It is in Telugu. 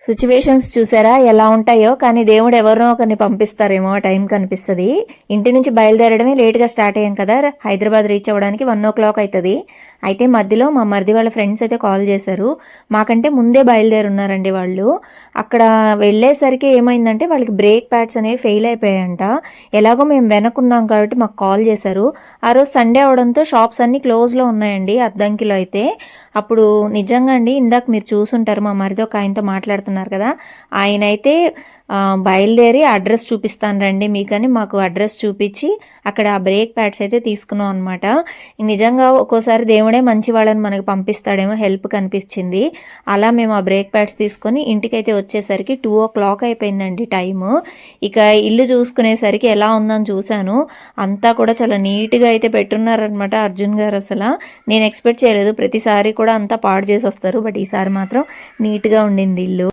సిచ్యువేషన్స్ చూసారా ఎలా ఉంటాయో, కానీ దేవుడు ఎవరినో ఒకరిని పంపిస్తారేమో ఆ టైం కనిపిస్తుంది. ఇంటి నుంచి బయలుదేరడమే లేట్గా స్టార్ట్ అయ్యాం కదా, హైదరాబాద్ రీచ్ అవ్వడానికి 1 o'clock అవుతుంది. అయితే మధ్యలో మా మరిది వాళ్ళ ఫ్రెండ్స్ అయితే కాల్ చేశారు. మాకంటే ముందే బయలుదేరున్నారండి వాళ్ళు. అక్కడ వెళ్ళేసరికి ఏమైందంటే వాళ్ళకి బ్రేక్ ప్యాడ్స్ అనేవి ఫెయిల్ అయిపోయాయంట. ఎలాగో మేము వెనక్కున్నాం కాబట్టి మాకు కాల్ చేశారు. ఆ రోజు సండే అవడంతో షాప్స్ అన్నీ క్లోజ్లో ఉన్నాయండి అద్దంకిలో అయితే. అప్పుడు నిజంగా అండి, ఇందాక మీరు చూసుంటారు మా మరిది ఒక ఆయనతో మాట్లాడుతున్నారు కదా, ఆయన అయితే బయలుదేరి అడ్రస్ చూపిస్తాను రండి మీకని మాకు అడ్రస్ చూపించి అక్కడ ఆ బ్రేక్ ప్యాడ్స్ అయితే తీసుకున్నాం అనమాట. నిజంగా ఒక్కోసారి దేవుడే మంచి వాళ్ళని మనకు పంపిస్తాడేమో, హెల్ప్ కనిపించింది. అలా మేము ఆ బ్రేక్ ప్యాడ్స్ తీసుకొని ఇంటికైతే వచ్చేసరికి 2 o'clock అయిపోయిందండి టైము. ఇక ఇల్లు చూసుకునేసరికి ఎలా ఉందని చూశాను. అంతా కూడా చాలా నీట్గా అయితే పెట్టున్నారనమాట అర్జున్ గారు. అసలు నేను ఎక్స్పెక్ట్ చేయలేదు, ప్రతిసారి కూడా అంతా పాడు చేసి వస్తారు, బట్ ఈసారి మాత్రం నీట్గా ఉండింది ఇల్లు.